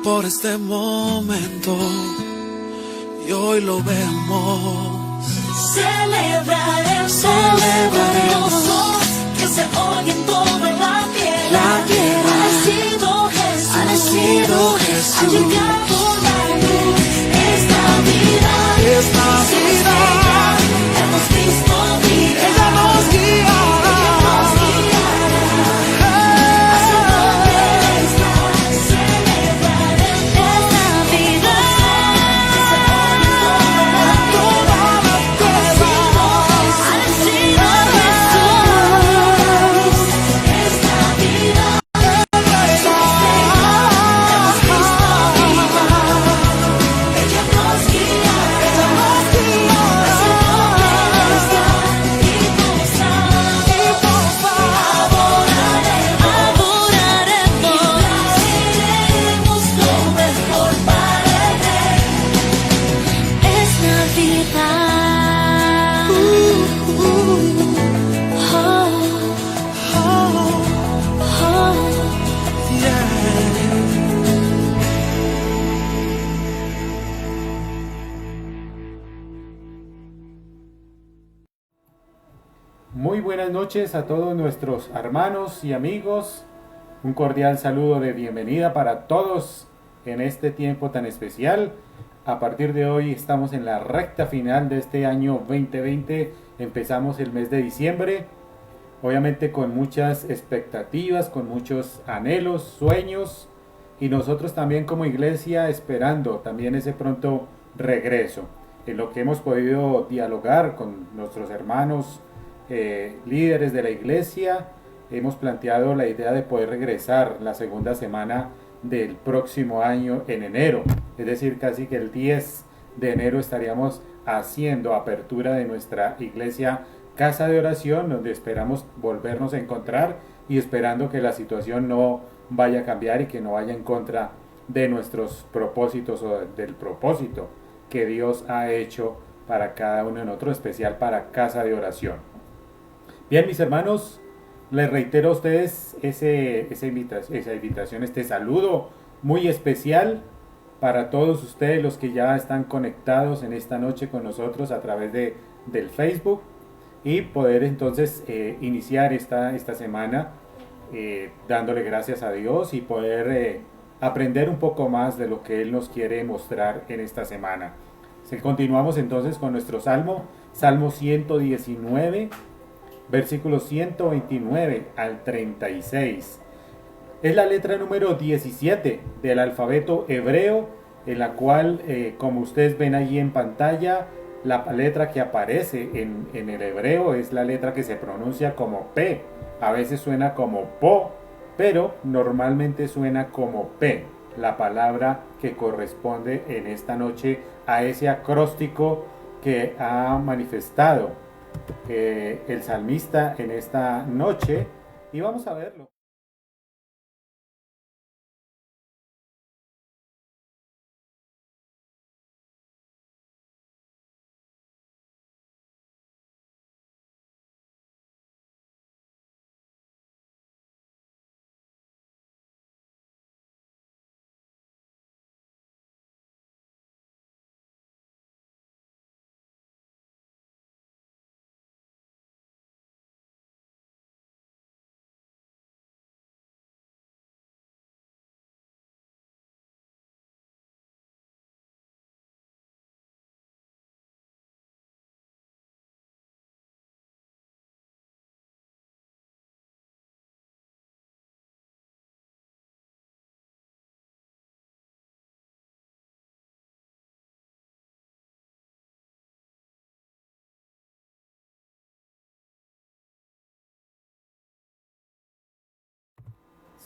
por este momento y hoy lo vemos. Celebraremos que se oye en toda la tierra. Ha nacido Jesús, ha llegado la luz. Es Navidad, Es Navidad, hemos visto vida. ella nos guía. Muy buenas noches a todos nuestros hermanos y amigos. Un cordial saludo de bienvenida para todos en este tiempo tan especial. A partir de hoy estamos en la recta final de este año 2020. Empezamos el mes de diciembre, obviamente con muchas expectativas, con muchos anhelos, sueños, y nosotros también como iglesia esperando también ese pronto regreso. En lo que hemos podido dialogar con nuestros hermanos líderes de la iglesia, hemos planteado la idea de poder regresar la segunda semana del próximo año en enero, es decir, casi que el 10 de enero estaríamos haciendo apertura de nuestra iglesia Casa de Oración, donde esperamos volvernos a encontrar y esperando que la situación no vaya a cambiar y que no vaya en contra de nuestros propósitos o del propósito que Dios ha hecho para cada uno de nosotros, especial para Casa de Oración. Bien, mis hermanos, les reitero a ustedes esa invitación, este saludo muy especial para todos ustedes los que ya están conectados en esta noche con nosotros a través del Facebook, y poder entonces iniciar esta semana dándole gracias a Dios y poder aprender un poco más de lo que Él nos quiere mostrar en esta semana. Continuamos entonces con nuestro Salmo 119, versículos 129 al 36. Es la letra número 17 del alfabeto hebreo, en la cual, como ustedes ven allí en pantalla, la letra que aparece en el hebreo es la letra que se pronuncia como P. A veces suena como Po, pero normalmente suena como P, la palabra que corresponde en esta noche a ese acróstico que ha manifestado el salmista en esta noche, y vamos a verlo.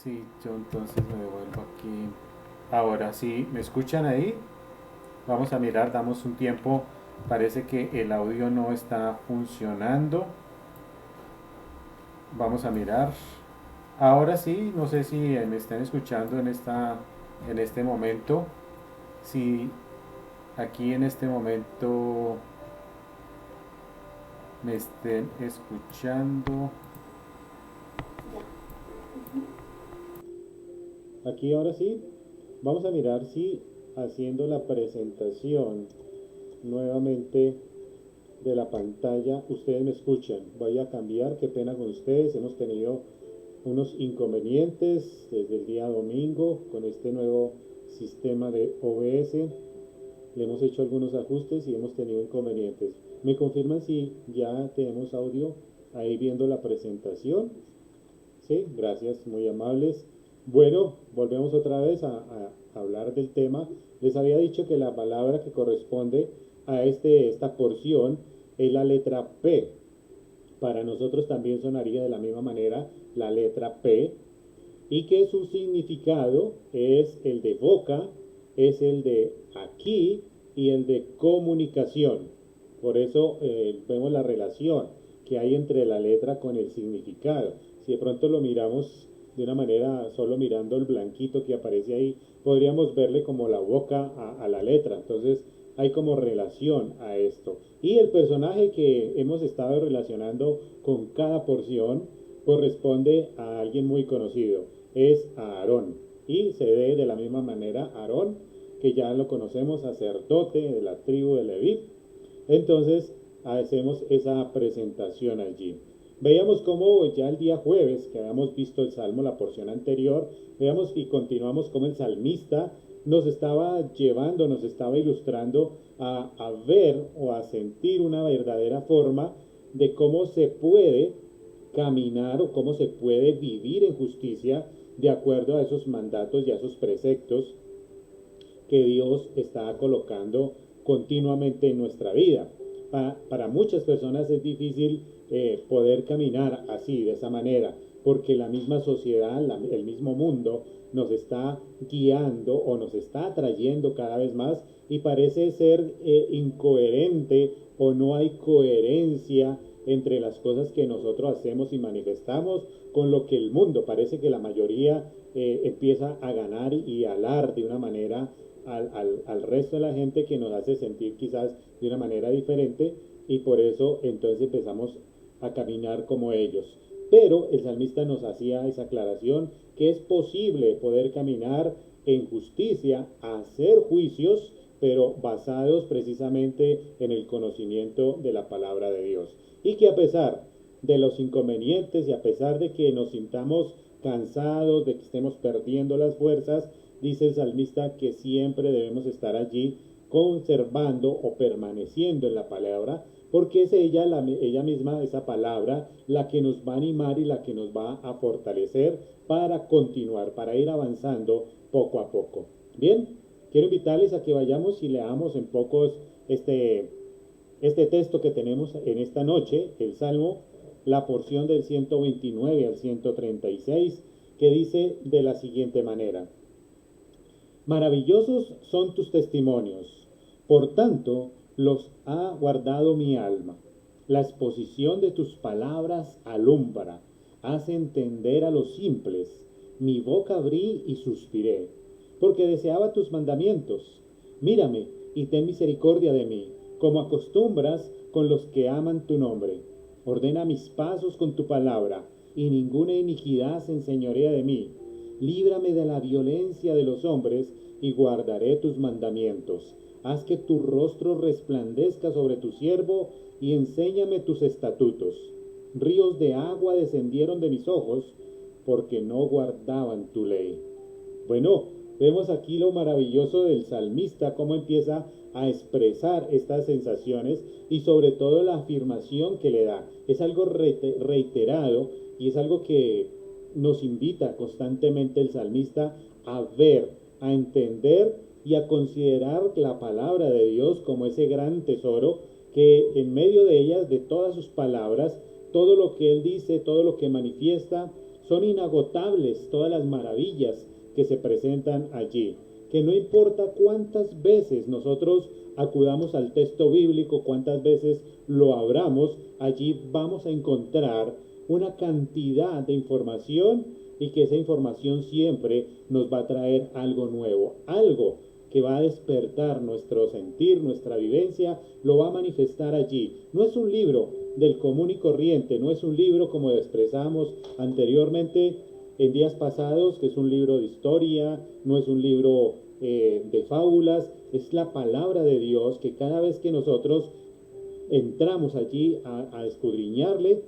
Sí, yo entonces me devuelvo aquí. Ahora sí, ¿me escuchan ahí? Vamos a mirar, damos un tiempo. Parece que el audio no está funcionando. Vamos a mirar. Ahora sí, no sé si me están escuchando en este momento. Si aquí en este momento me estén escuchando. Aquí ahora sí. Vamos a mirar si haciendo la presentación nuevamente de la pantalla ustedes me escuchan. Voy a cambiar, qué pena con ustedes, hemos tenido unos inconvenientes desde el día domingo con este nuevo sistema de OBS. Le hemos hecho algunos ajustes y hemos tenido inconvenientes. ¿Me confirman si ya tenemos audio ahí viendo la presentación? Sí, gracias, muy amables. Bueno, volvemos otra vez a hablar del tema. Les había dicho que la palabra que corresponde a esta porción es la letra P. Para nosotros también sonaría de la misma manera la letra P, y que su significado es el de boca, es el de aquí y el de comunicación. Por eso vemos la relación que hay entre la letra con el significado. Si de pronto lo miramos de una manera, solo mirando el blanquito que aparece ahí, podríamos verle como la boca a la letra. Entonces hay como relación a esto. Y el personaje que hemos estado relacionando con cada porción corresponde a alguien muy conocido. Es a Aarón. Y se ve de la misma manera Aarón, que ya lo conocemos, sacerdote de la tribu de Leví. Entonces hacemos esa presentación allí. Veíamos cómo ya el día jueves, que habíamos visto el Salmo, la porción anterior, veamos y continuamos cómo el salmista nos estaba llevando, nos estaba ilustrando a ver o a sentir una verdadera forma de cómo se puede caminar o cómo se puede vivir en justicia de acuerdo a esos mandatos y a esos preceptos que Dios está colocando continuamente en nuestra vida. Para muchas personas es difícil poder caminar así, de esa manera, porque la misma sociedad, el mismo mundo nos está guiando o nos está atrayendo cada vez más y parece ser incoherente o no hay coherencia entre las cosas que nosotros hacemos y manifestamos con lo que el mundo, parece que la mayoría empieza a ganar y alar de una manera al resto de la gente, que nos hace sentir quizás de una manera diferente, y por eso entonces empezamos a caminar como ellos. Pero el salmista nos hacía esa aclaración que es posible poder caminar en justicia, hacer juicios, pero basados precisamente en el conocimiento de la palabra de Dios. Y que a pesar de los inconvenientes y a pesar de que nos sintamos cansados, de que estemos perdiendo las fuerzas, dice el salmista que siempre debemos estar allí conservando o permaneciendo en la palabra, porque es ella misma, esa palabra, la que nos va a animar y la que nos va a fortalecer para continuar, para ir avanzando poco a poco. Bien, quiero invitarles a que vayamos y leamos en pocos este texto que tenemos en esta noche, el Salmo, la porción del 129 al 136, que dice de la siguiente manera: maravillosos son tus testimonios, por tanto los ha guardado mi alma. La exposición de tus palabras alumbra, hace entender a los simples. Mi boca abrí y suspiré, porque deseaba tus mandamientos. Mírame y ten misericordia de mí, como acostumbras con los que aman tu nombre. Ordena mis pasos con tu palabra, y ninguna iniquidad se enseñorea de mí. Líbrame de la violencia de los hombres, y guardaré tus mandamientos. Haz que tu rostro resplandezca sobre tu siervo, y enséñame tus estatutos. Ríos de agua descendieron de mis ojos, porque no guardaban tu ley. Bueno, vemos aquí lo maravilloso del salmista, cómo empieza a expresar estas sensaciones y sobre todo la afirmación que le da. Es algo reiterado y es algo que nos invita constantemente el salmista a ver, a entender y a considerar la palabra de Dios como ese gran tesoro que en medio de ellas, de todas sus palabras, todo lo que él dice, todo lo que manifiesta, son inagotables todas las maravillas que se presentan allí. Que no importa cuántas veces nosotros acudamos al texto bíblico, cuántas veces lo abramos, allí vamos a encontrar una cantidad de información, y que esa información siempre nos va a traer algo nuevo, algo que va a despertar nuestro sentir, nuestra vivencia, lo va a manifestar allí. No es un libro del común y corriente, no es un libro como expresamos anteriormente, en días pasados que es un libro de historia, no es un libro de fábulas, es la palabra de Dios que cada vez que nosotros entramos allí a escudriñarle,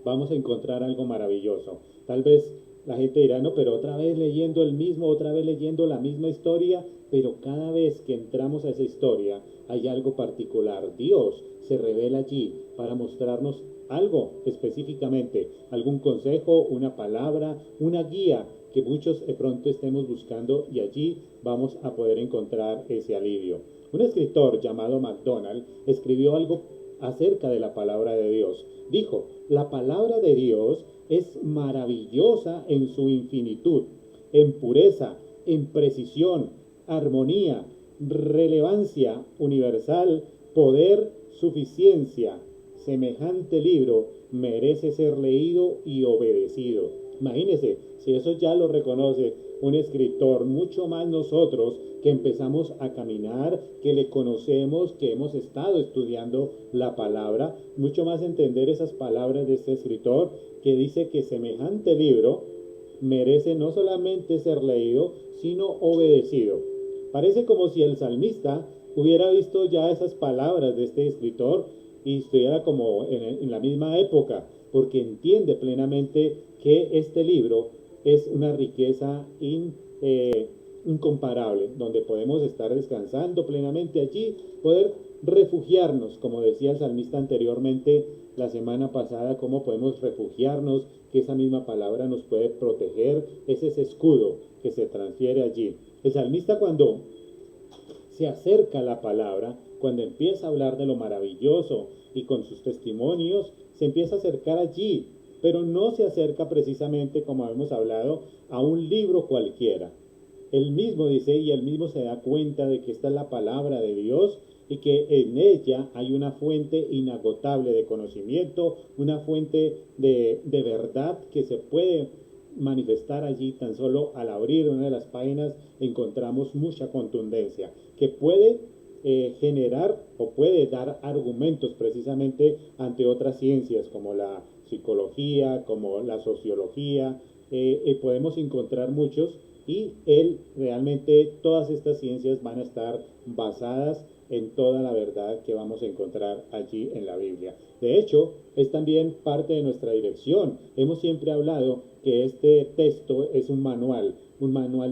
vamos a encontrar algo maravilloso. Tal vez la gente dirá, no, pero otra vez leyendo el mismo, otra vez leyendo la misma historia, pero cada vez que entramos a esa historia hay algo particular. Dios se revela allí para mostrarnos algo específicamente, algún consejo, una palabra, una guía que muchos de pronto estemos buscando, y allí vamos a poder encontrar ese alivio. Un escritor llamado MacDonald escribió algo acerca de la palabra de Dios. Dijo, la palabra de Dios es maravillosa en su infinitud, en pureza, en precisión, armonía, relevancia universal, poder, suficiencia. Semejante libro merece ser leído y obedecido. Imagínense, si eso ya lo reconoce un escritor, mucho más nosotros que empezamos a caminar, que le conocemos, que hemos estado estudiando la palabra, mucho más entender esas palabras de este escritor que dice que semejante libro merece no solamente ser leído, sino obedecido. Parece como si el salmista hubiera visto ya esas palabras de este escritor y estuviera como en la misma época, porque entiende plenamente que este libro es una riqueza incomparable, donde podemos estar descansando plenamente allí, poder refugiarnos, como decía el salmista anteriormente la semana pasada, cómo podemos refugiarnos, que esa misma palabra nos puede proteger, es ese escudo que se transfiere allí. El salmista, cuando se acerca a la palabra, cuando empieza a hablar de lo maravilloso y con sus testimonios, se empieza a acercar allí, pero no se acerca precisamente, como hemos hablado, a un libro cualquiera. Él mismo dice, y él mismo se da cuenta de que esta es la palabra de Dios y que en ella hay una fuente inagotable de conocimiento, una fuente de verdad que se puede manifestar allí. Tan solo al abrir una de las páginas encontramos mucha contundencia que puede generar o puede dar argumentos precisamente ante otras ciencias como la psicología, como la sociología, podemos encontrar muchos, y él realmente todas estas ciencias van a estar basadas en toda la verdad que vamos a encontrar allí en la Biblia. De hecho, es también parte de nuestra dirección. Hemos siempre hablado que este texto es un manual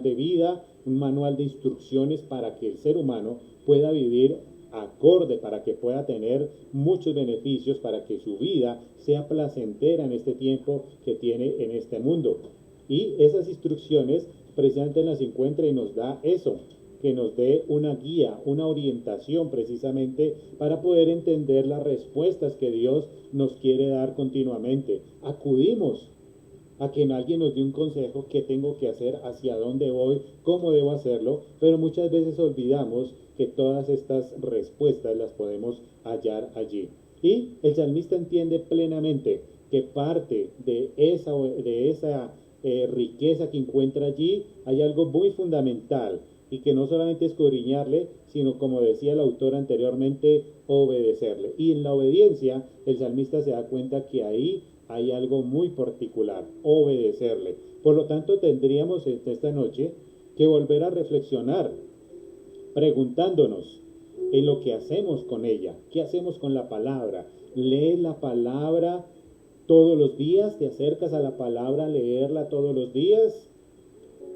de vida, un manual de instrucciones para que el ser humano pueda vivir acorde, para que pueda tener muchos beneficios, para que su vida sea placentera en este tiempo que tiene en este mundo. Y esas instrucciones precisamente las encuentra y nos da eso, que nos dé una guía, una orientación precisamente para poder entender las respuestas que Dios nos quiere dar continuamente. Acudimos a que alguien nos dé un consejo, qué tengo que hacer, hacia dónde voy, cómo debo hacerlo, pero muchas veces olvidamos que todas estas respuestas las podemos hallar allí. Y el salmista entiende plenamente que parte de esa riqueza que encuentra allí hay algo muy fundamental, y que no solamente escudriñarle, sino, como decía el autor anteriormente, obedecerle. Y en la obediencia el salmista se da cuenta que ahí hay algo muy particular, obedecerle. Por lo tanto, tendríamos esta noche que volver a reflexionar, preguntándonos en lo que hacemos con ella. ¿Qué hacemos con la palabra? ¿Lees la palabra todos los días? ¿Te acercas a la palabra a leerla todos los días?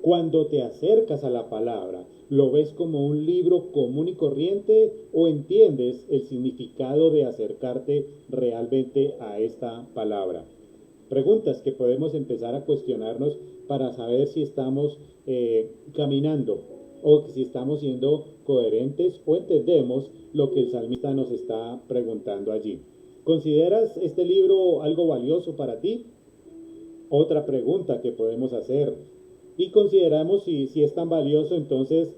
Cuando te acercas a la palabra, ¿lo ves como un libro común y corriente o entiendes el significado de acercarte realmente a esta palabra? Preguntas que podemos empezar a cuestionarnos para saber si estamos caminando o si estamos siendo coherentes o entendemos lo que el salmista nos está preguntando allí. ¿Consideras este libro algo valioso para ti? Otra pregunta que podemos hacer. Y consideramos si es tan valioso, entonces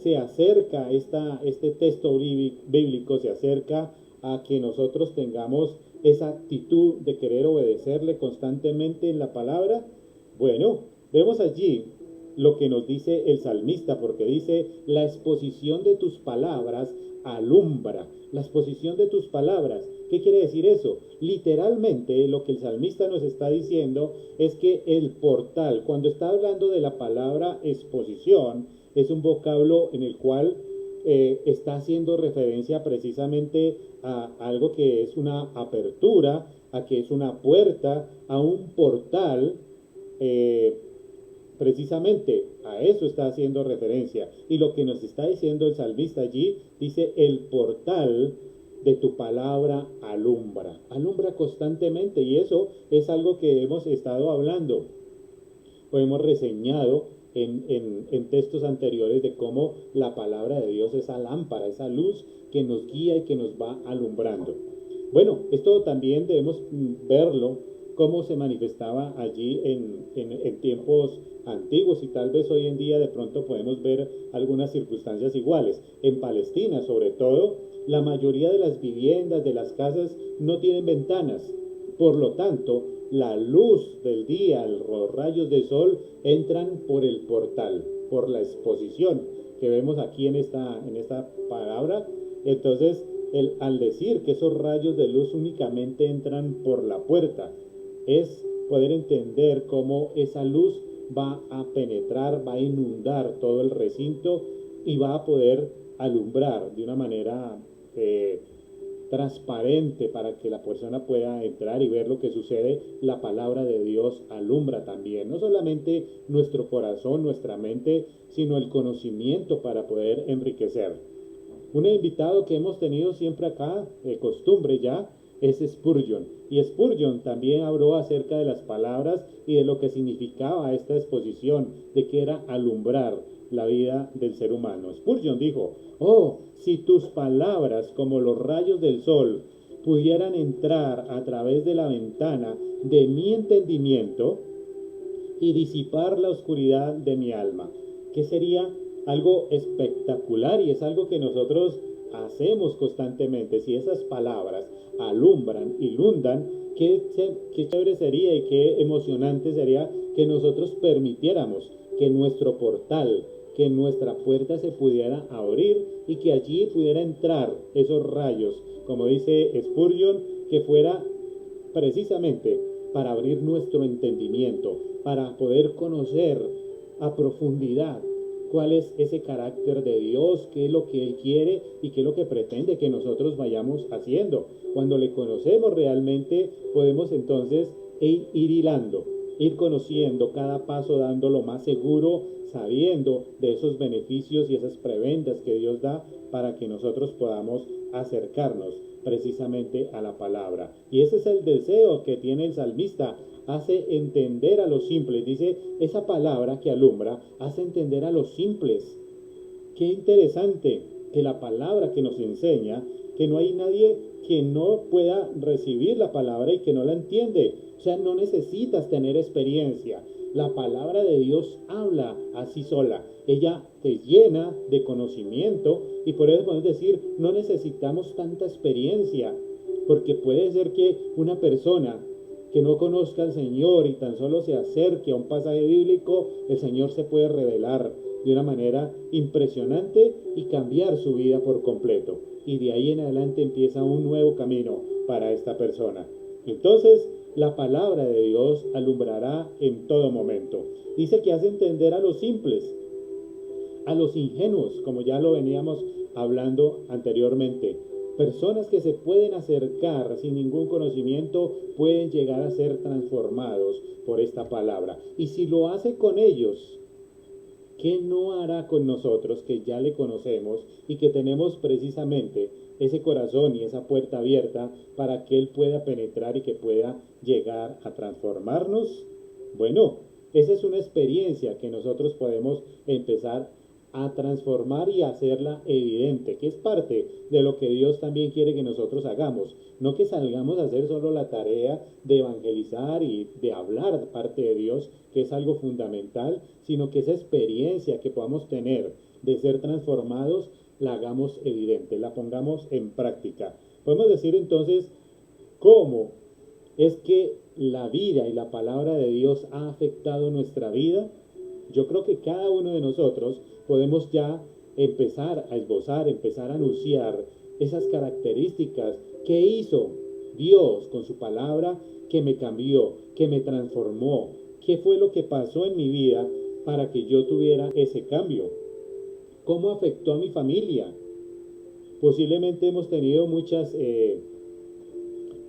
se acerca este texto bíblico, se acerca a que nosotros tengamos esa actitud de querer obedecerle constantemente en la palabra. Bueno, vemos allí lo que nos dice el salmista, porque dice, la exposición de tus palabras alumbra. La exposición de tus palabras. ¿Qué quiere decir eso? Literalmente lo que el salmista nos está diciendo es que el portal, cuando está hablando de la palabra exposición, es un vocablo en el cual está haciendo referencia precisamente a algo que es una apertura, a que es una puerta, a un portal. Precisamente a eso está haciendo referencia. Y lo que nos está diciendo el salmista allí, dice, el portal de tu palabra alumbra. Alumbra constantemente, y eso es algo que hemos estado hablando o hemos reseñado en textos anteriores de cómo la palabra de Dios es esa lámpara, esa luz que nos guía y que nos va alumbrando. Bueno, esto también debemos verlo cómo se manifestaba allí en tiempos antiguos, y tal vez hoy en día de pronto podemos ver algunas circunstancias iguales. En Palestina, sobre todo, la mayoría de las viviendas, de las casas, no tienen ventanas. Por lo tanto, la luz del día, los rayos del sol, entran por el portal, por la exposición que vemos aquí en esta palabra. Entonces, al decir que esos rayos de luz únicamente entran por la puerta, es poder entender cómo esa luz va a penetrar, va a inundar todo el recinto y va a poder alumbrar de una manera transparente para que la persona pueda entrar y ver lo que sucede. La palabra de Dios alumbra también, no solamente nuestro corazón, nuestra mente, sino el conocimiento para poder enriquecer. Un invitado que hemos tenido siempre acá, de costumbre ya, es Spurgeon. Y Spurgeon también habló acerca de las palabras y de lo que significaba esta exposición, de que era alumbrar la vida del ser humano. Spurgeon dijo, oh, si tus palabras, como los rayos del sol, pudieran entrar a través de la ventana de mi entendimiento y disipar la oscuridad de mi alma, que sería algo espectacular, y es algo que nosotros hacemos constantemente. Si esas palabras alumbran, inundan, qué chévere sería y qué emocionante sería que nosotros permitiéramos que nuestro portal, que nuestra puerta se pudiera abrir y que allí pudiera entrar esos rayos, como dice Spurgeon, que fuera precisamente para abrir nuestro entendimiento, para poder conocer a profundidad cuál es ese carácter de Dios, qué es lo que Él quiere y qué es lo que pretende que nosotros vayamos haciendo. Cuando le conocemos realmente, podemos entonces ir hilando, ir conociendo cada paso, dándolo más seguro, sabiendo de esos beneficios y esas prebendas que Dios da para que nosotros podamos acercarnos precisamente a la palabra. Y ese es el deseo que tiene el salmista. Hace entender a los simples. Dice, esa palabra que alumbra hace entender a los simples. Qué interesante que la palabra que nos enseña, que no hay nadie que no pueda recibir la palabra y que no la entiende. O sea, no necesitas tener experiencia. La palabra de Dios habla así sola. Ella te llena de conocimiento, y por eso podemos decir, no necesitamos tanta experiencia, porque puede ser que una persona que no conozca al Señor y tan solo se acerque a un pasaje bíblico, el Señor se puede revelar de una manera impresionante y cambiar su vida por completo. Y de ahí en adelante empieza un nuevo camino para esta persona. Entonces, la palabra de Dios alumbrará en todo momento. Dice que hace entender a los simples, a los ingenuos, como ya lo veníamos hablando anteriormente. Personas que se pueden acercar sin ningún conocimiento pueden llegar a ser transformados por esta palabra. Y si lo hace con ellos, ¿qué no hará con nosotros que ya le conocemos y que tenemos precisamente ese corazón y esa puerta abierta para que Él pueda penetrar y que pueda llegar a transformarnos? Bueno, esa es una experiencia que nosotros podemos empezar a transformar y hacerla evidente, que es parte de lo que Dios también quiere que nosotros hagamos. No que salgamos a hacer solo la tarea de evangelizar y de hablar de parte de Dios, que es algo fundamental, sino que esa experiencia que podamos tener de ser transformados, la hagamos evidente, la pongamos en práctica. Podemos decir entonces cómo es que la vida y la palabra de Dios ha afectado nuestra vida. Yo creo que cada uno de nosotros podemos ya empezar a esbozar, empezar a anunciar esas características que hizo Dios con su palabra, que me cambió, que me transformó, qué fue lo que pasó en mi vida para que yo tuviera ese cambio, cómo afectó a mi familia. Posiblemente hemos tenido muchas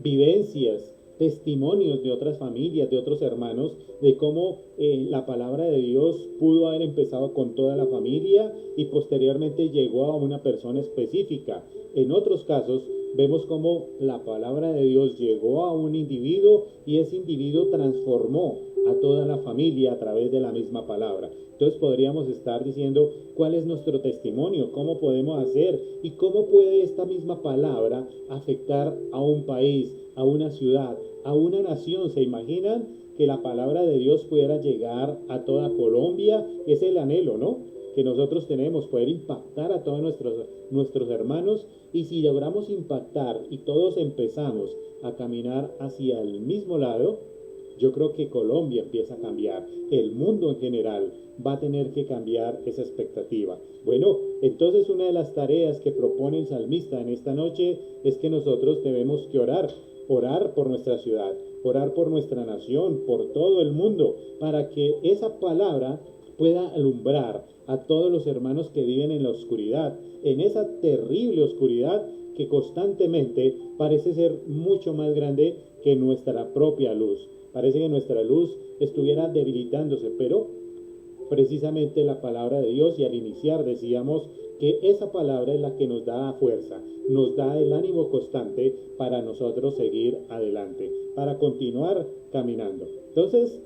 vivencias, testimonios de otras familias, de otros hermanos, de cómo la palabra de Dios pudo haber empezado con toda la familia y posteriormente llegó a una persona específica. En otros casos vemos cómo la palabra de Dios llegó a un individuo y ese individuo transformó a toda la familia a través de la misma palabra. Entonces podríamos estar diciendo cuál es nuestro testimonio, cómo podemos hacer y cómo puede esta misma palabra afectar a un país, a una ciudad, a una nación. ¿Se imaginan que la palabra de Dios pudiera llegar a toda Colombia? Es el anhelo, ¿no?, que nosotros tenemos, poder impactar a todos nuestros hermanos. Y si logramos impactar y todos empezamos a caminar hacia el mismo lado, yo creo que Colombia empieza a cambiar, el mundo en general va a tener que cambiar esa expectativa. Bueno, entonces una de las tareas que propone el salmista en esta noche es que nosotros debemos que orar por nuestra ciudad, orar por nuestra nación, por todo el mundo, para que esa palabra pueda alumbrar a todos los hermanos que viven en la oscuridad, en esa terrible oscuridad que constantemente parece ser mucho más grande que nuestra propia luz. Parece que nuestra luz estuviera debilitándose, pero precisamente la palabra de Dios, y al iniciar decíamos que esa palabra es la que nos da fuerza, nos da el ánimo constante para nosotros seguir adelante, para continuar caminando. Entonces,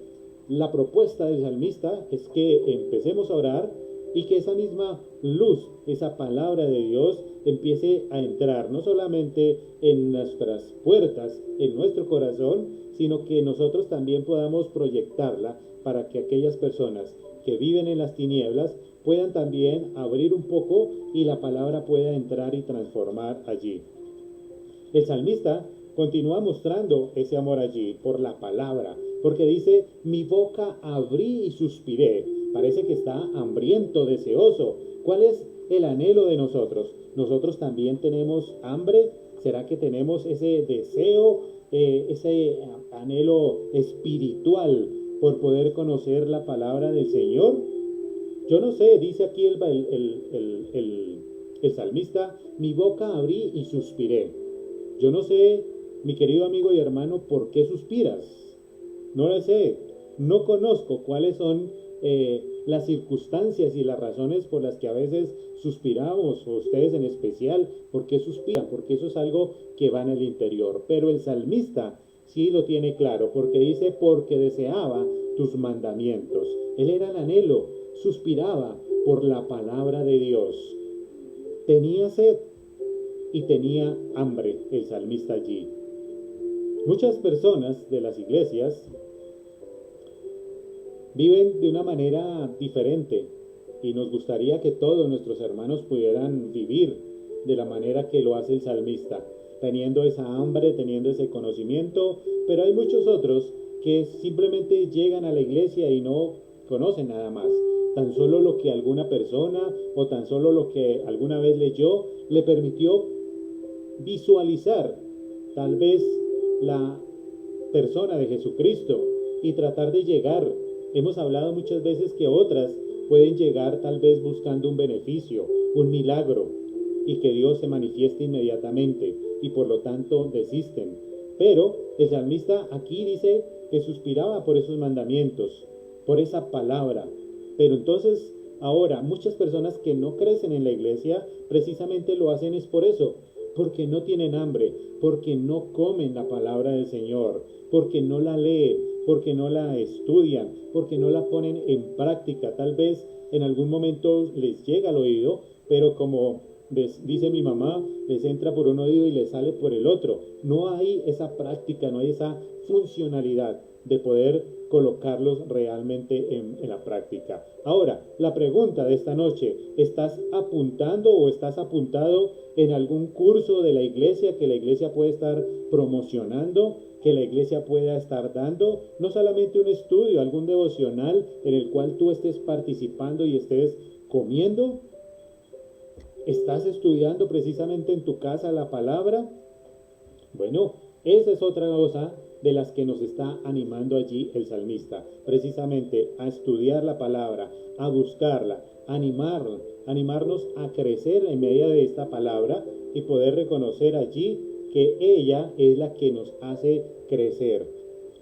la propuesta del salmista es que empecemos a orar y que esa misma luz, esa palabra de Dios, empiece a entrar no solamente en nuestras puertas, en nuestro corazón, sino que nosotros también podamos proyectarla para que aquellas personas que viven en las tinieblas puedan también abrir un poco y la palabra pueda entrar y transformar allí. El salmista continúa mostrando ese amor allí por la palabra, porque dice: mi boca abrí y suspiré. Parece que está hambriento, deseoso. ¿Cuál es el anhelo de nosotros? ¿Nosotros también tenemos hambre? ¿Será que tenemos ese deseo, ese anhelo espiritual por poder conocer la palabra del Señor? Yo no sé, dice aquí el salmista: mi boca abrí y suspiré. Yo no sé, mi querido amigo y hermano, ¿por qué suspiras? No lo sé, no conozco cuáles son las circunstancias y las razones por las que a veces suspiramos, o ustedes en especial, ¿por qué suspiran? Porque eso es algo que va en el interior. Pero el salmista sí lo tiene claro, porque dice: porque deseaba tus mandamientos. Él era el anhelo, suspiraba por la palabra de Dios. Tenía sed y tenía hambre el salmista allí. Muchas personas de las iglesias viven de una manera diferente y nos gustaría que todos nuestros hermanos pudieran vivir de la manera que lo hace el salmista, teniendo esa hambre, teniendo ese conocimiento. Pero hay muchos otros que simplemente llegan a la iglesia y no conocen nada más, tan solo lo que alguna persona o tan solo lo que alguna vez leyó le permitió visualizar tal vez la persona de Jesucristo y tratar de llegar. Hemos hablado muchas veces que otras pueden llegar tal vez buscando un beneficio, un milagro, y que Dios se manifieste inmediatamente, y por lo tanto desisten. Pero el salmista aquí dice que suspiraba por esos mandamientos, por esa palabra. Pero entonces ahora muchas personas que no crecen en la iglesia precisamente lo hacen es por eso, porque no tienen hambre, porque no comen la palabra del Señor, porque no la leen, porque no la estudian, porque no la ponen en práctica. Tal vez en algún momento les llega al oído, pero como dice mi mamá, les entra por un oído y les sale por el otro. No hay esa práctica, no hay esa funcionalidad de poder colocarlos realmente en la práctica. Ahora, la pregunta de esta noche: ¿estás apuntando o estás apuntado en algún curso de la iglesia que la iglesia puede estar promocionando, que la iglesia pueda estar dando? No solamente un estudio, algún devocional en el cual tú estés participando y estés comiendo. ¿Estás estudiando precisamente en tu casa la palabra? Bueno, esa es otra cosa de las que nos está animando allí el salmista, precisamente a estudiar la palabra, a buscarla, animarnos a crecer en medio de esta palabra y poder reconocer allí que ella es la que nos hace crecer.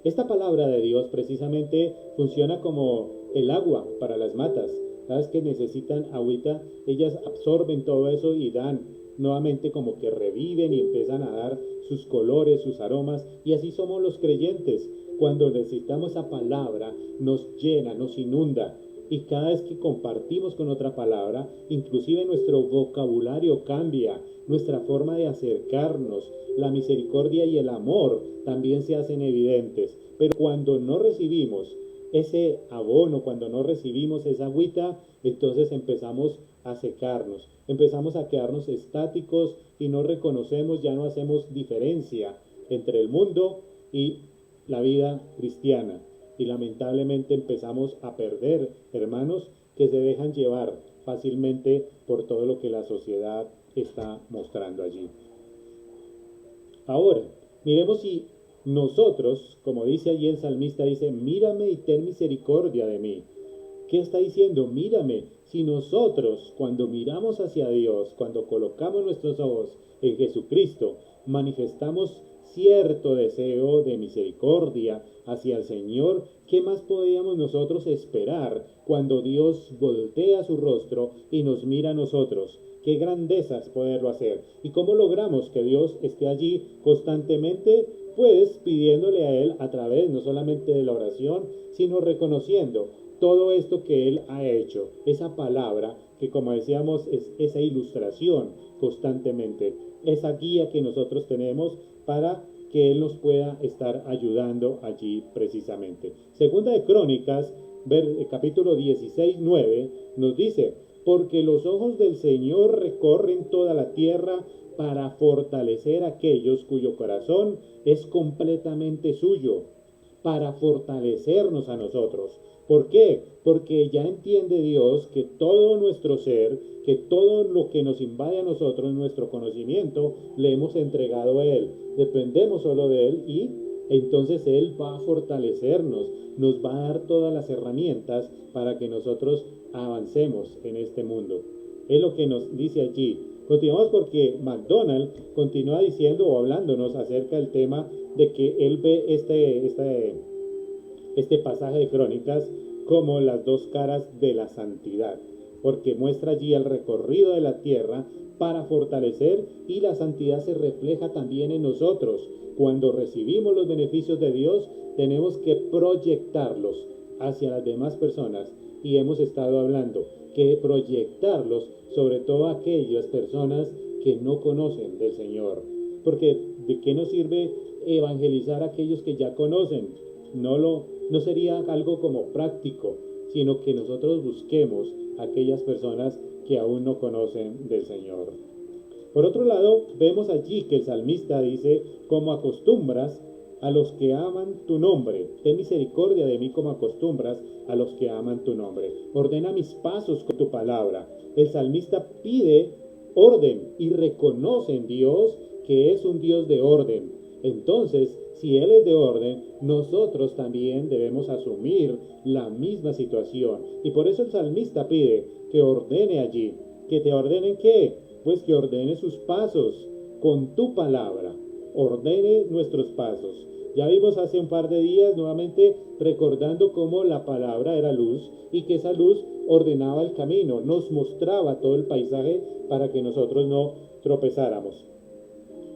Esta palabra de Dios precisamente funciona como el agua para las matas. Cada vez que necesitan agüita, ellas absorben todo eso y dan nuevamente, como que reviven y empiezan a dar sus colores, sus aromas. Y así somos los creyentes. Cuando necesitamos esa palabra, nos llena, nos inunda. Y cada vez que compartimos con otra palabra, inclusive nuestro vocabulario cambia, nuestra forma de acercarnos, la misericordia y el amor también se hacen evidentes. Pero cuando no recibimos ese abono, cuando no recibimos esa agüita, entonces empezamos a secarnos, empezamos a quedarnos estáticos y no reconocemos, ya no hacemos diferencia entre el mundo y la vida cristiana. Y lamentablemente empezamos a perder hermanos que se dejan llevar fácilmente por todo lo que la sociedad está mostrando allí. Ahora, miremos si nosotros, como dice allí el salmista, dice: mírame y ten misericordia de mí. ¿Qué está diciendo? Mírame. Si nosotros, cuando miramos hacia Dios, cuando colocamos nuestros ojos en Jesucristo, manifestamos cierto deseo de misericordia hacia el Señor, ¿qué más podríamos nosotros esperar cuando Dios voltea su rostro y nos mira a nosotros? Qué grandeza es poderlo hacer. ¿Y cómo logramos que Dios esté allí constantemente? Pues pidiéndole a Él a través no solamente de la oración, sino reconociendo todo esto que Él ha hecho. Esa palabra que, como decíamos, es esa ilustración constantemente, esa guía que nosotros tenemos para que Él nos pueda estar ayudando allí precisamente. Segunda de Crónicas, capítulo 16, 9, nos dice: porque los ojos del Señor recorren toda la tierra para fortalecer a aquellos cuyo corazón es completamente suyo, para fortalecernos a nosotros. ¿Por qué? Porque ya entiende Dios que todo nuestro ser, que todo lo que nos invade a nosotros, nuestro conocimiento, le hemos entregado a Él. Dependemos solo de Él y entonces Él va a fortalecernos, nos va a dar todas las herramientas para que nosotros avancemos en este mundo. Es lo que nos dice allí. Continuamos porque MacDonald continúa diciendo o hablándonos acerca del tema de que él ve este pasaje de Crónicas como las dos caras de la santidad, porque muestra allí el recorrido de la tierra para fortalecer, y la santidad se refleja también en nosotros. Cuando recibimos los beneficios de Dios, tenemos que proyectarlos hacia las demás personas, y hemos estado hablando que proyectarlos sobre todo a aquellas personas que no conocen del Señor, porque ¿de qué nos sirve evangelizar a aquellos que ya conocen? No sería algo como práctico, sino que nosotros busquemos a aquellas personas que aún no conocen del Señor. Por otro lado, vemos allí que el salmista dice: como acostumbras a los que aman tu nombre, ten misericordia de mí como acostumbras a los que aman tu nombre. Ordena mis pasos con tu palabra. El salmista pide orden y reconoce en Dios que es un Dios de orden. Entonces, si Él es de orden, nosotros también debemos asumir la misma situación. Y por eso el salmista pide que ordene allí. ¿Que te ordenen qué? Pues que ordene sus pasos con tu palabra. Ordene nuestros pasos. Ya vimos hace un par de días nuevamente recordando cómo la palabra era luz y que esa luz ordenaba el camino, nos mostraba todo el paisaje para que nosotros no tropezáramos,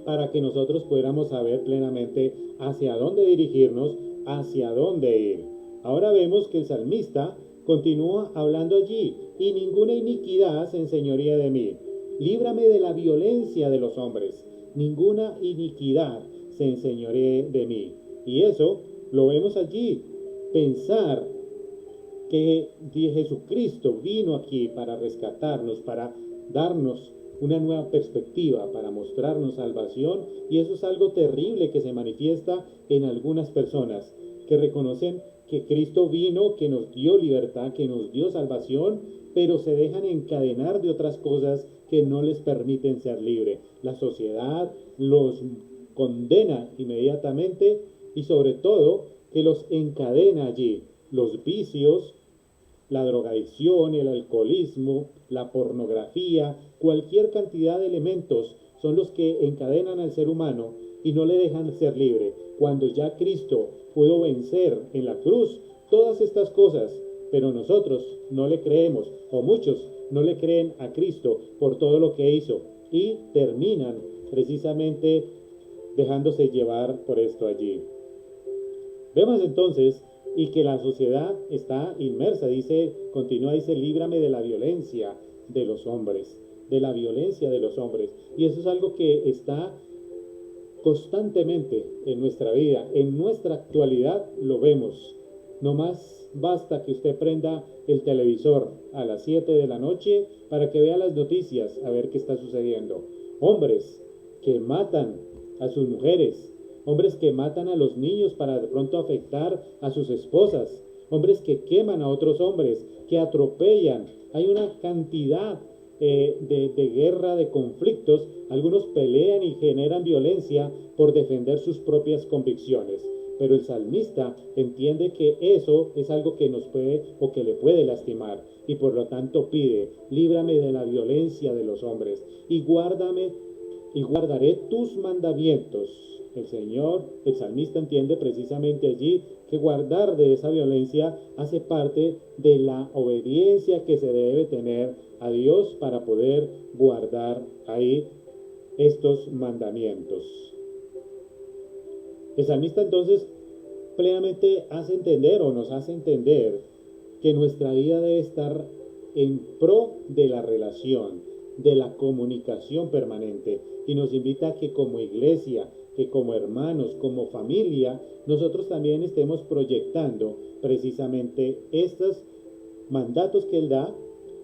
para que nosotros pudiéramos saber plenamente hacia dónde dirigirnos, hacia dónde ir. Ahora vemos que el salmista continúa hablando allí: y ninguna iniquidad se enseñoría de mí. líbrame de la violencia de los hombres, ninguna iniquidad se enseñoree de mí. Y eso lo vemos allí, pensar que Jesucristo vino aquí para rescatarnos, para darnos una nueva perspectiva, para mostrarnos salvación, y eso es algo terrible que se manifiesta en algunas personas que reconocen que Cristo vino, que nos dio libertad, que nos dio salvación, pero se dejan encadenar de otras cosas que no les permiten ser libres. La sociedad los condena inmediatamente y sobre todo que los encadena allí. Los vicios, la drogadicción, el alcoholismo, la pornografía, cualquier cantidad de elementos son los que encadenan al ser humano y no le dejan ser libre. Cuando ya Cristo pudo vencer en la cruz todas estas cosas, pero nosotros no le creemos, o muchos no le creen a Cristo por todo lo que hizo y terminan precisamente dejándose llevar por esto allí. Vemos entonces y que la sociedad está inmersa, continúa, líbrame de la violencia de los hombres, de la violencia de los hombres. Y eso es algo que está constantemente en nuestra vida, en nuestra actualidad lo vemos. No más basta que usted prenda el televisor a las 7 de la noche para que vea las noticias, a ver qué está sucediendo. Hombres que matan a sus mujeres, hombres que matan a los niños para de pronto afectar a sus esposas, hombres que queman a otros hombres, que atropellan. Hay una cantidad de guerra, de conflictos. Algunos pelean y generan violencia por defender sus propias convicciones. Pero el salmista entiende que eso es algo que nos puede o que le puede lastimar y por lo tanto pide, líbrame de la violencia de los hombres y guárdame y guardaré tus mandamientos. El salmista entiende precisamente allí que guardar de esa violencia hace parte de la obediencia que se debe tener a Dios para poder guardar ahí estos mandamientos. El salmista entonces plenamente hace entender o nos hace entender que nuestra vida debe estar en pro de la relación, de la comunicación permanente y nos invita a que como iglesia, que como hermanos, como familia, nosotros también estemos proyectando precisamente estos mandatos que Él da.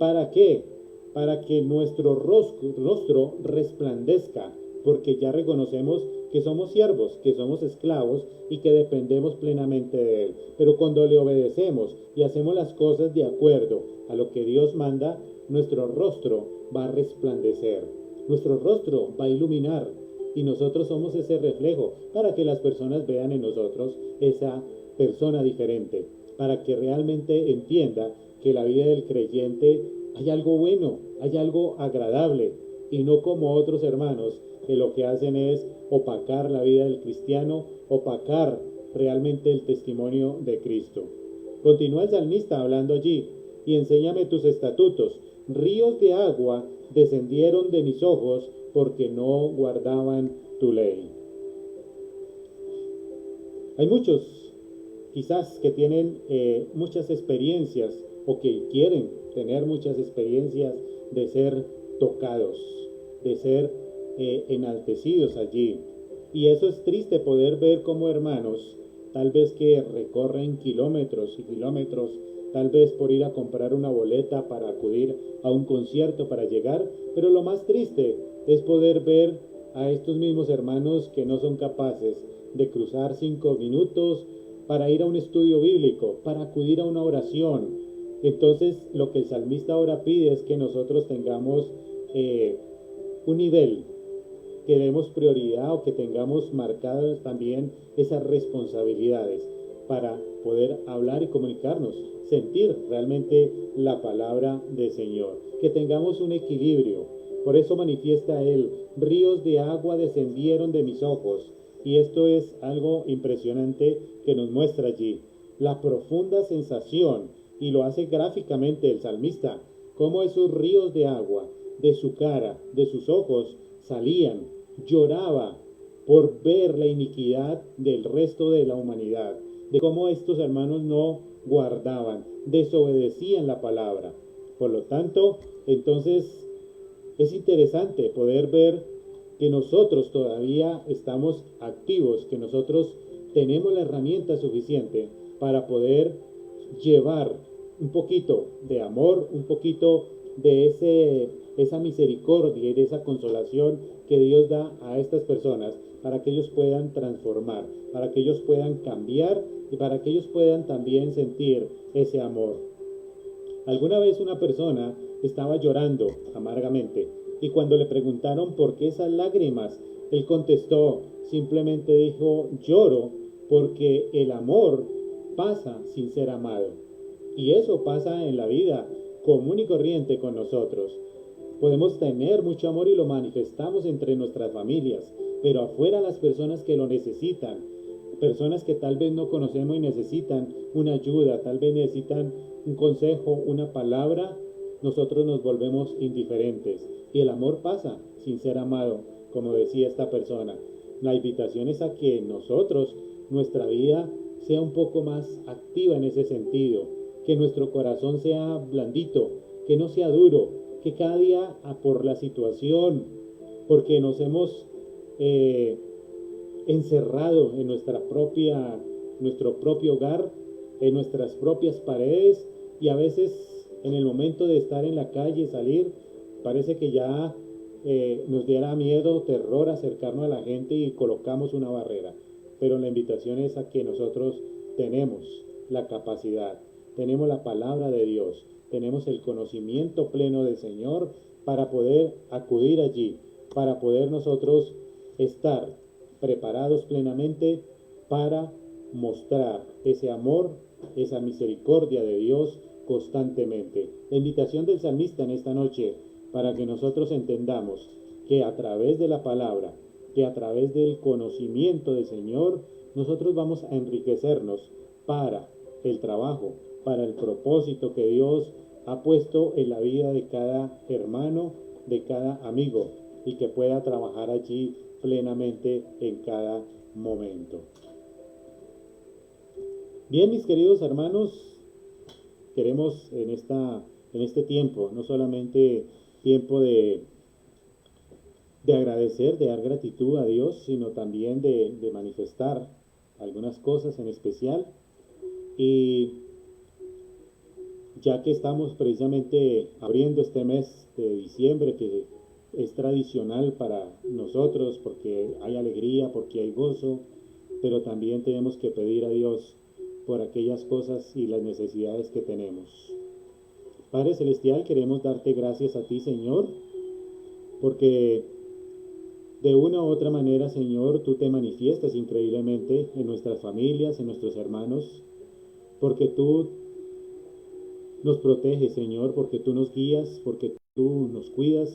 ¿Para qué? Para que nuestro rostro resplandezca, porque ya reconocemos que somos siervos, que somos esclavos y que dependemos plenamente de Él. Pero cuando le obedecemos y hacemos las cosas de acuerdo a lo que Dios manda, nuestro rostro va a resplandecer, nuestro rostro va a iluminar y nosotros somos ese reflejo para que las personas vean en nosotros esa persona diferente, para que realmente entienda que la vida del creyente hay algo bueno, hay algo agradable y no como otros hermanos que lo que hacen es opacar la vida del cristiano, opacar realmente el testimonio de Cristo. Continúa el salmista hablando allí, y enséñame tus estatutos. Ríos de agua descendieron de mis ojos porque no guardaban tu ley. Hay muchos, quizás, que tienen muchas experiencias o que quieren tener muchas experiencias de ser tocados, de ser enaltecidos allí. Y eso es triste poder ver como hermanos, tal vez que recorren kilómetros y kilómetros, tal vez por ir a comprar una boleta para acudir a un concierto para llegar, pero lo más triste es poder ver a estos mismos hermanos que no son capaces de cruzar 5 minutos para ir a un estudio bíblico, para acudir a una oración. Entonces lo que el salmista ahora pide es que nosotros tengamos un nivel, que demos prioridad o que tengamos marcadas también esas responsabilidades para poder hablar y comunicarnos, sentir realmente la palabra del Señor, que tengamos un equilibrio. Por eso manifiesta Él, ríos de agua descendieron de mis ojos. Y esto es algo impresionante que nos muestra allí, la profunda sensación, y lo hace gráficamente el salmista, cómo esos ríos de agua de su cara, de sus ojos, salían, lloraba por ver la iniquidad del resto de la humanidad, de cómo estos hermanos no guardaban, desobedecían la palabra. Por lo tanto, entonces, es interesante poder ver que nosotros todavía estamos activos, que nosotros tenemos la herramienta suficiente para poder llevar un poquito de amor, un poquito de esa misericordia y de esa consolación que Dios da a estas personas para que ellos puedan transformar, para que ellos puedan cambiar y para que ellos puedan también sentir ese amor. Alguna vez una persona estaba llorando amargamente y cuando le preguntaron por qué esas lágrimas, él contestó, simplemente dijo, lloro porque el amor pasa sin ser amado. Y eso pasa en la vida común y corriente con nosotros. Podemos tener mucho amor y lo manifestamos entre nuestras familias, pero afuera las personas que lo necesitan, personas que tal vez no conocemos y necesitan una ayuda, tal vez necesitan un consejo, una palabra, nosotros nos volvemos indiferentes. Y el amor pasa sin ser amado, como decía esta persona. La invitación es a que nosotros, nuestra vida, sea un poco más activa en ese sentido, que nuestro corazón sea blandito, que no sea duro, que cada día por la situación, porque nos hemos encerrado en nuestro propio hogar, en nuestras propias paredes, y a veces en el momento de estar en la calle, salir, parece que ya nos diera miedo, terror acercarnos a la gente y colocamos una barrera. Pero la invitación es a que nosotros tenemos la capacidad, tenemos la palabra de Dios, tenemos el conocimiento pleno del Señor para poder acudir allí, para poder nosotros estar preparados plenamente para mostrar ese amor, esa misericordia de Dios constantemente. La invitación del salmista en esta noche para que nosotros entendamos que a través de la palabra, que a través del conocimiento del Señor, nosotros vamos a enriquecernos para el trabajo, para el propósito que Dios ha puesto en la vida de cada hermano, de cada amigo, y que pueda trabajar allí plenamente en cada momento. Bien, mis queridos hermanos, queremos en este tiempo, no solamente tiempo de agradecer, de dar gratitud a Dios, sino también de manifestar algunas cosas en especial. Y ya que estamos precisamente abriendo este mes de diciembre, que es tradicional para nosotros porque hay alegría, porque hay gozo, pero también tenemos que pedir a Dios por aquellas cosas y las necesidades que tenemos. Padre Celestial, queremos darte gracias a ti, Señor, porque de una u otra manera, Señor, tú te manifiestas increíblemente en nuestras familias, en nuestros hermanos, porque tú nos proteges, Señor, porque tú nos guías, porque tú nos cuidas,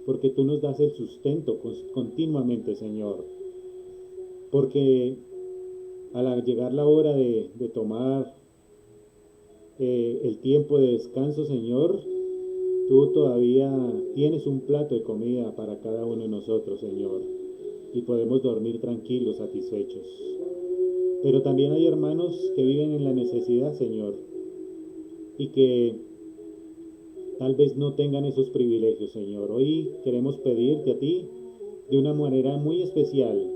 porque tú nos das el sustento continuamente, Señor. Porque al llegar la hora de tomar el tiempo de descanso, Señor, tú todavía tienes un plato de comida para cada uno de nosotros, Señor, y podemos dormir tranquilos, satisfechos. Pero también hay hermanos que viven en la necesidad, Señor, y que tal vez no tengan esos privilegios, Señor. Hoy queremos pedirte a ti de una manera muy especial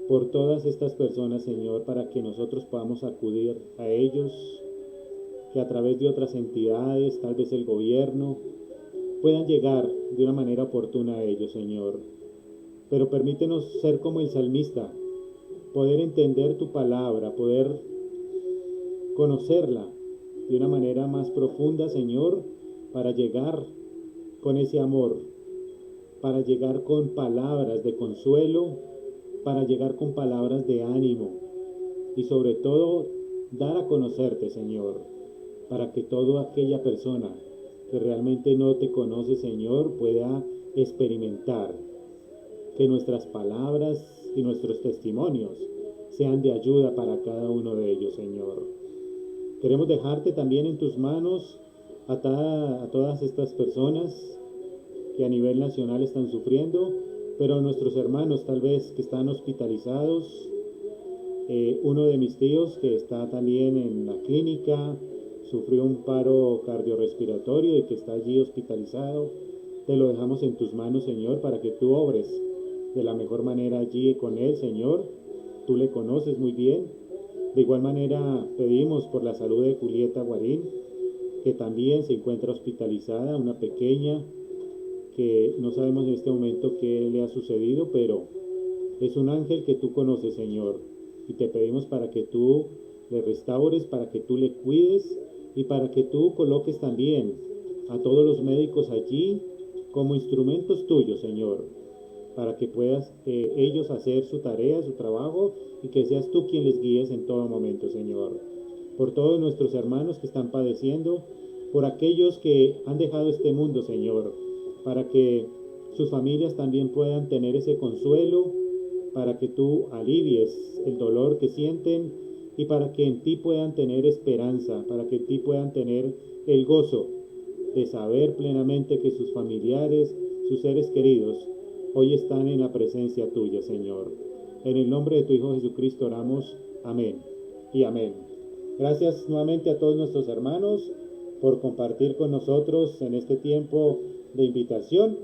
por todas estas personas, Señor, para que nosotros podamos acudir a ellos, que a través de otras entidades, tal vez el gobierno, puedan llegar de una manera oportuna a ellos, Señor. Pero permítenos ser como el salmista, poder entender tu palabra, poder conocerla de una manera más profunda, Señor, para llegar con ese amor, para llegar con palabras de consuelo, para llegar con palabras de ánimo y sobre todo dar a conocerte, Señor, para que toda aquella persona que realmente no te conoce, Señor, pueda experimentar que nuestras palabras y nuestros testimonios sean de ayuda para cada uno de ellos, Señor. Queremos dejarte también en tus manos a todas estas personas que a nivel nacional están sufriendo, pero nuestros hermanos tal vez que están hospitalizados. Uno de mis tíos que está también en la clínica, sufrió un paro cardiorrespiratorio y que está allí hospitalizado. te lo dejamos en tus manos, Señor, para que tú obres de la mejor manera allí con él, Señor. Tú le conoces muy bien. De igual manera pedimos por la salud de Julieta Guarín, que también se encuentra hospitalizada, una pequeña que no sabemos en este momento qué le ha sucedido, pero es un ángel que tú conoces, Señor, y te pedimos para que tú le restaures, para que tú le cuides y para que tú coloques también a todos los médicos allí como instrumentos tuyos, Señor, para que puedas ellos hacer su tarea, su trabajo, y que seas tú quien les guíes en todo momento, Señor. Por todos nuestros hermanos que están padeciendo, por aquellos que han dejado este mundo, Señor, para que sus familias también puedan tener ese consuelo, para que tú alivies el dolor que sienten y para que en ti puedan tener esperanza, para que en ti puedan tener el gozo de saber plenamente que sus familiares, sus seres queridos, hoy están en la presencia tuya, Señor. En el nombre de tu Hijo Jesucristo oramos. Amén y amén. Gracias nuevamente a todos nuestros hermanos por compartir con nosotros en este tiempo de invitación.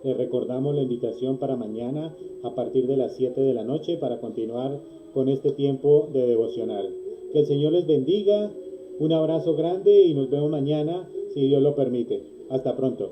Les recordamos la invitación para mañana a partir de las 7 de la noche para continuar con este tiempo de devocional. Que el Señor les bendiga, un abrazo grande y nos vemos mañana si Dios lo permite. Hasta pronto.